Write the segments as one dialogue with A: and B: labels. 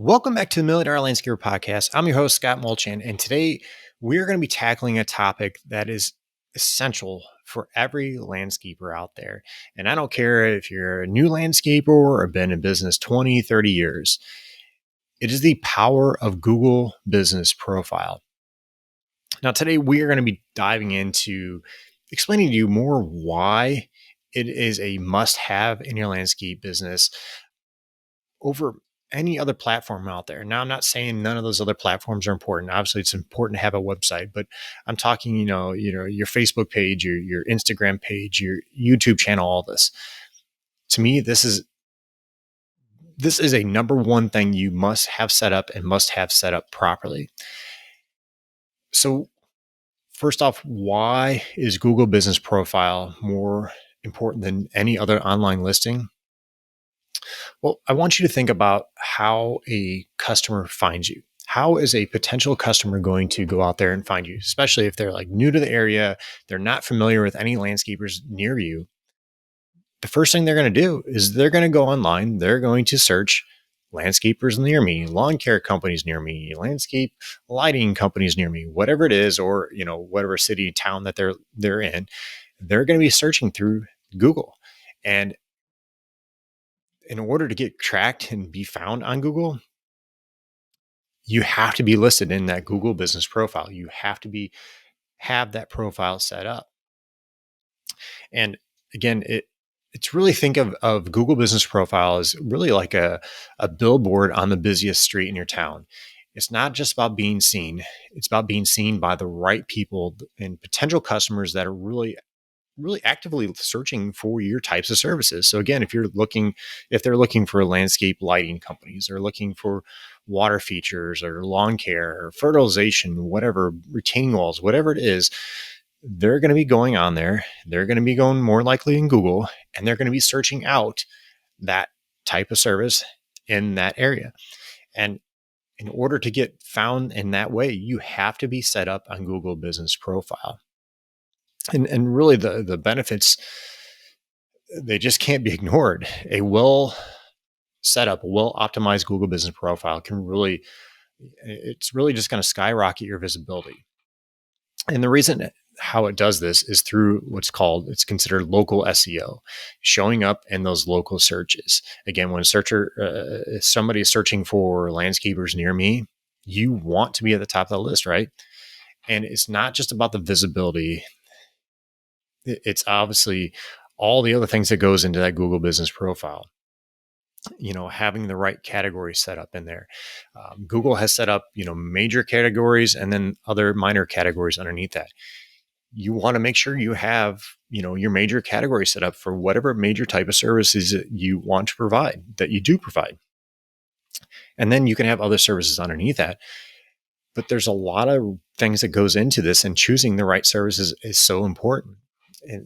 A: Welcome back to the Million Dollar Landscaper Podcast. I'm your host, Scott Molchan, and today we're going to be tackling a topic that is essential for every landscaper out there. And I don't care if you're a new landscaper or have been in business 20, 30 years. It is the power of Google Business Profile. Now, today we are going to be diving into explaining to you more why it is a must-have in your landscape business over any other platform out there. Now, I'm not saying none of those other platforms are important. Obviously, it's important to have a website, but I'm talking, your Facebook page, your Instagram page, your YouTube channel, all this. To me, this is a number one thing you must have set up and must have set up properly. So, first off, why is Google Business Profile more important than any other online listing? Well, I want you to think about how a customer finds you. How is a potential customer going to go out there and find you, especially if they're like new to the area, they're not familiar with any landscapers near you? The first thing they're going to do is they're going to go online, they're going to search landscapers near me, lawn care companies near me, landscape lighting companies near me, whatever it is, or whatever city, town that they're in, they're going to be searching through Google. And in order to get tracked and be found on Google, you have to be listed in that Google Business Profile. You have to have that profile set up. And again, it's really think of Google Business Profile as really like a billboard on the busiest street in your town. It's not just about being seen. It's about being seen by the right people and potential customers that are really actively searching for your types of services. So again, if they're looking for landscape lighting companies, or looking for water features or lawn care or fertilization, whatever, retaining walls, whatever it is, they're going to be going on there. They're going to be going more likely in Google, and they're going to be searching out that type of service in that area. And in order to get found in that way, you have to be set up on Google Business Profile. And really the benefits, they just can't be ignored. A well set up, well optimized Google Business Profile it's really just going to skyrocket your visibility. And the reason how it does this is through it's considered local SEO, showing up in those local searches. Again, when if somebody is searching for landscapers near me, you want to be at the top of the list, right? And it's not just about the visibility. It's obviously all the other things that goes into that Google Business Profile. Having the right categories set up in there. Google has set up, major categories and then other minor categories underneath that. You want to make sure you have, your major category set up for whatever major type of services that you want to provide, that you do provide. And then you can have other services underneath that. But there's a lot of things that goes into this, and choosing the right services is so important. And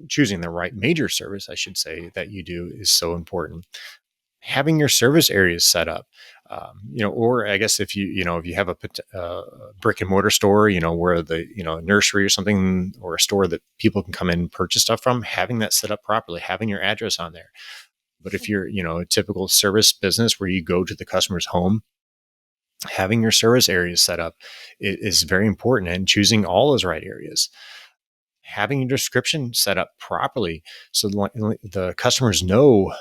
A: choosing the right major service, I should say, that you do is so important. Having your service areas set up, or I guess if you have a brick and mortar store, where the, nursery or something, or a store that people can come in and purchase stuff from, having that set up properly, having your address on there. But if you're, a typical service business where you go to the customer's home, having your service areas set up is very important, and choosing all those right areas. Having your description set up properly so the customers know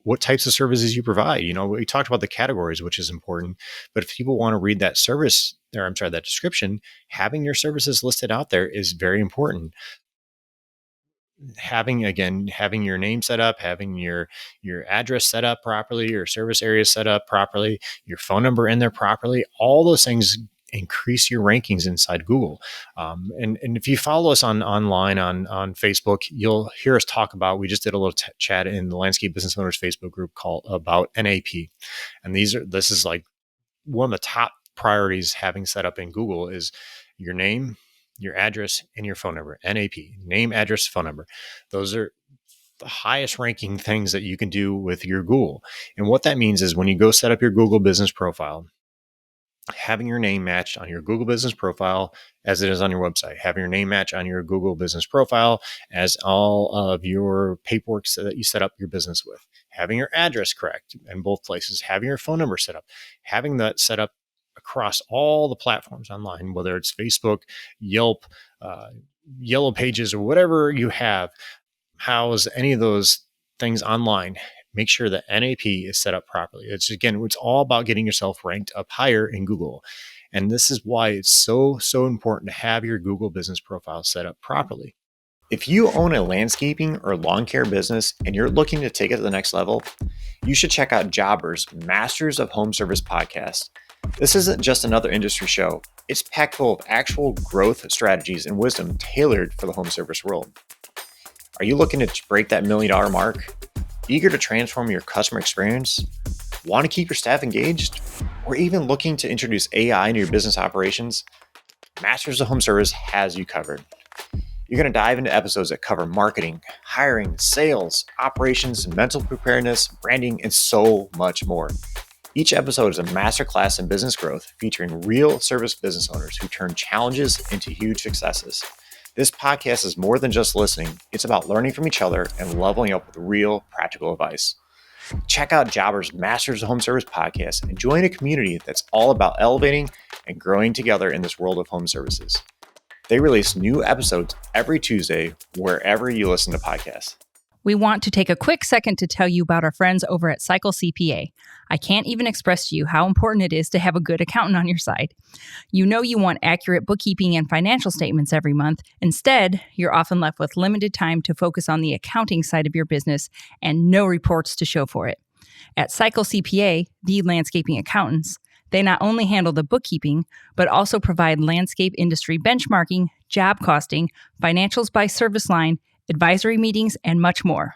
A: what types of services you provide. We talked about the categories, which is important, but if people want to read that that description, having your services listed out there is very important. Having your name set up, having your address set up properly, your service area set up properly, your phone number in there properly, all those things increase your rankings inside Google. And if you follow us online on Facebook, you'll hear us talk about, we just did a little chat in the Landscape Business Owners Facebook group called about NAP. And this is like one of the top priorities having set up in Google is your name, your address, and your phone number. NAP, name, address, phone number. Those are the highest ranking things that you can do with your Google. And what that means is when you go set up your Google Business Profile, having your name matched on your Google Business Profile as it is on your website, having your name match on your Google Business Profile as all of your paperwork that you set up your business with, having your address correct in both places, having your phone number set up, having that set up across all the platforms online, whether it's Facebook, Yelp, uh, Yellow Pages, or whatever you have. House any of those things online, make sure that NAP is set up properly. It's all about getting yourself ranked up higher in Google. And this is why it's so important to have your Google business profile set up properly. If you own a landscaping or lawn care business and you're looking to take it to the next level, you should check out Jobber's Masters of Home Service podcast. This isn't just another industry show. It's packed full of actual growth strategies and wisdom tailored for the home service world. Are you looking to break that $1 million mark? Eager to transform your customer experience? Want to keep your staff engaged? Or even looking to introduce AI into your business operations? Masters of Home Service has you covered. You're going to dive into episodes that cover marketing, hiring, sales, operations, mental preparedness, branding, and so much more. Each episode is a masterclass in business growth featuring real service business owners who turn challenges into huge successes. This podcast is more than just listening. It's about learning from each other and leveling up with real practical advice. Check out Jobber's Masters of Home Service podcast and join a community that's all about elevating and growing together in this world of home services. They release new episodes every Tuesday wherever you listen to podcasts.
B: We want to take a quick second to tell you about our friends over at Cycle CPA. I can't even express to you how important it is to have a good accountant on your side. You know you want accurate bookkeeping and financial statements every month. Instead, you're often left with limited time to focus on the accounting side of your business and no reports to show for it. At Cycle CPA, the landscaping accountants, they not only handle the bookkeeping, but also provide landscape industry benchmarking, job costing, financials by service line, advisory meetings, and much more.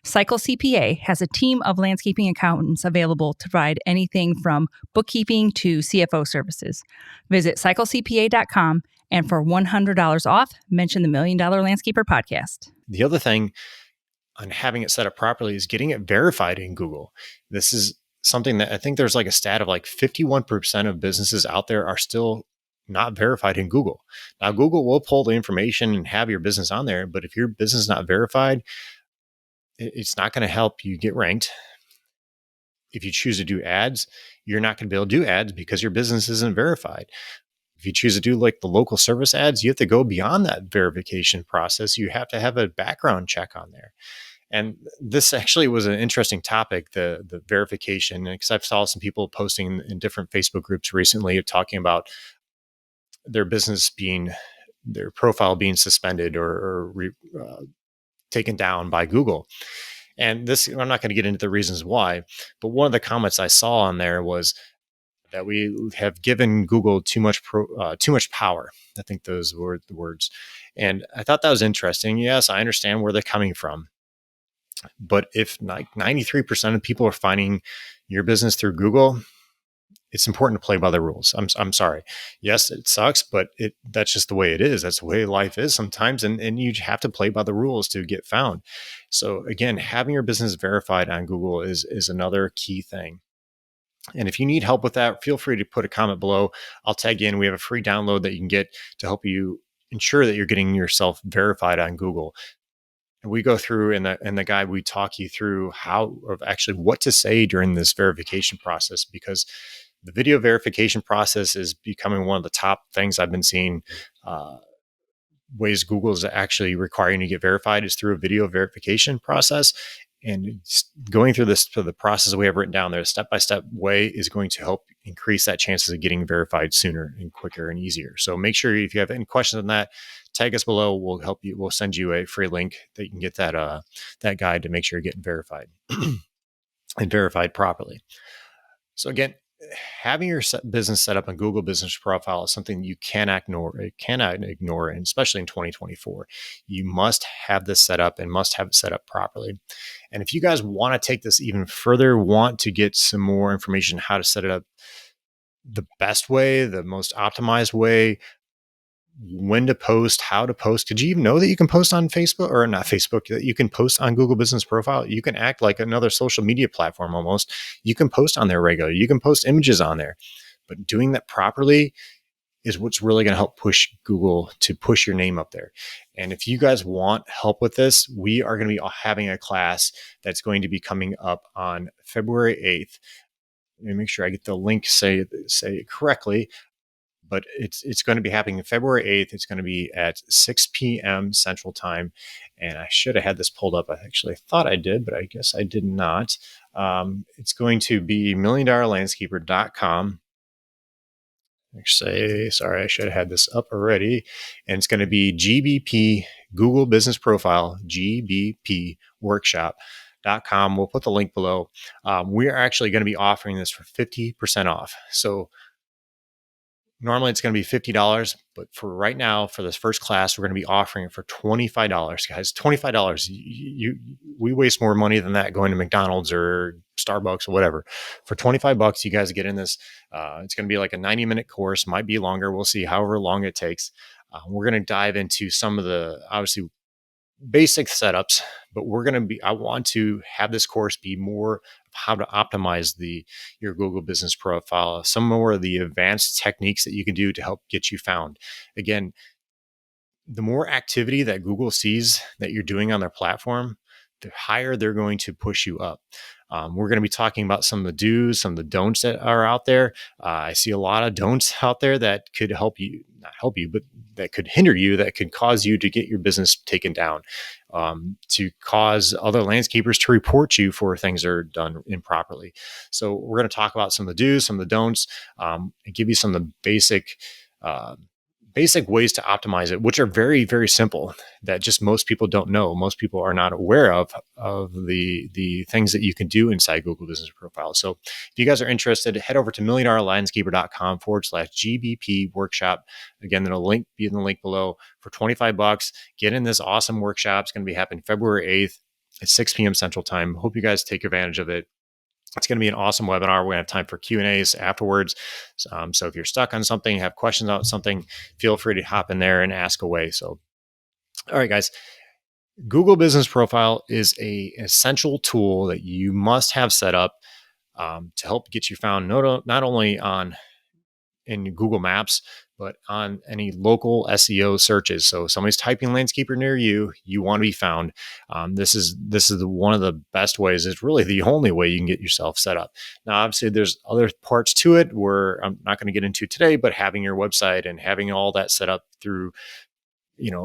B: Cycle CPA has a team of landscaping accountants available to provide anything from bookkeeping to CFO services. Visit cyclecpa.com, and for $100 off, mention the $1 Million Landscaper podcast.
A: The other thing on having it set up properly is getting it verified in Google. This is something that I think there's like a stat of like 51% of businesses out there are still not verified in Google. Now, Google will pull the information and have your business on there, but if your business is not verified, it's not going to help you get ranked. If you choose to do ads, you're not going to be able to do ads because your business isn't verified. If you choose to do like the local service ads, you have to go beyond that verification process. You have to have a background check on there. And this actually was an interesting topic, the verification, because I've saw some people posting in different Facebook groups recently talking about their their profile being suspended or taken down by Google. And this, I'm not going to get into the reasons why, but one of the comments I saw on there was that we have given Google too much power. I think those were the words. And I thought that was interesting. Yes, I understand where they're coming from. But if like 93% of people are finding your business through Google, it's important to play by the rules. I'm sorry. Yes, it sucks, but that's just the way it is. That's the way life is sometimes. And you have to play by the rules to get found. So again, having your business verified on Google is another key thing. And if you need help with that, feel free to put a comment below. I'll tag you in. We have a free download that you can get to help you ensure that you're getting yourself verified on Google. And we go through in the guide, we talk you through what to say during this verification process, because the video verification process is becoming one of the top things I've been seeing. Ways Google is actually requiring you to get verified is through a video verification process. And going through the process we have written down there, step-by-step way, is going to help increase that chances of getting verified sooner and quicker and easier. So make sure if you have any questions on that, tag us below. We'll help you. We'll send you a free link that you can get that guide to make sure you're getting verified and verified properly. So again, having your business set up on Google Business Profile is something you cannot ignore, and especially in 2024. You must have this set up and must have it set up properly. And if you guys want to take this even further, want to get some more information how to set it up the best way, the most optimized way, when to post, how to post. Did you even know that you can post on Facebook, or not Facebook, that you can post on Google Business Profile? You can act like another social media platform almost. You can post on there regularly. You can post images on there. But doing that properly is what's really going to help push Google to push your name up there. And if you guys want help with this, we are going to be having a class that's going to be coming up on February 8th. Let me make sure I get the link, say it correctly. But it's going to be happening February 8th. It's going to be at 6 p.m. Central Time. And I should have had this pulled up. I actually thought I did, but I guess I did not. It's going to be milliondollarlandscaper.com. Actually, sorry, I should have had this up already. And it's going to be GBP, Google Business Profile, GBP Workshop.com. We'll put the link below. We are actually going to be offering this for 50% off. So normally it's going to be $50, but for right now, for this first class, we're going to be offering it for $25, guys. $25. We waste more money than that going to McDonald's or Starbucks or whatever. For $25, you guys get in this. It's going to be like a 90-minute course, might be longer. We'll see, however long it takes. We're going to dive into some of the, obviously, basic setups, but I want to have this course be more of how to optimize your Google business profile, some more of the advanced techniques that you can do to help get you found. Again, the more activity that Google sees that you're doing on their platform, the higher they're going to push you up. We're going to be talking about some of the do's, some of the don'ts that are out there. I see a lot of don'ts out there that could not help you, but that could hinder you, that could cause you to get your business taken down, to cause other landscapers to report you for things that are done improperly. So we're going to talk about some of the do's, some of the don'ts, and give you some of the basic ways to optimize it, which are very, very simple, that just most people don't know. Most people are not aware of the things that you can do inside Google Business Profile. So if you guys are interested, head over to milliondollarlandscaper.com/GBP workshop. Again, there'll be in the link below for $25. Get in this awesome workshop. It's going to be happening February 8th at 6 p.m. Central Time. Hope you guys take advantage of it. It's going to be an awesome webinar. We're going to have time for Q&As afterwards. So if you're stuck on something, have questions about something, feel free to hop in there and ask away. So, all right, guys. Google Business Profile is an essential tool that you must have set up to help get you found not only in Google Maps, but on any local SEO searches. So if somebody's typing landscaper near you, you want to be found. This is one of the best ways. It's really the only way you can get yourself set up. Now, obviously, there's other parts to it where I'm not going to get into today, but having your website and having all that set up through,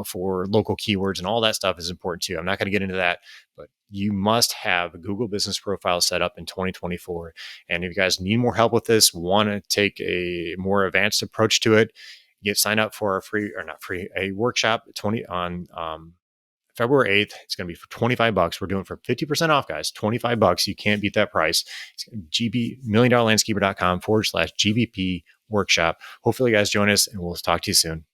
A: for local keywords and all that stuff is important too. I'm not going to get into that, but you must have a Google Business Profile set up in 2024. And if you guys need more help with this, want to take a more advanced approach to it, sign up for a workshop on February 8th. It's going to be for $25. We're doing it for 50% off, guys. $25. You can't beat that price. It's milliondollarlandscaper.com/GBP workshop. Hopefully you guys join us, and we'll talk to you soon.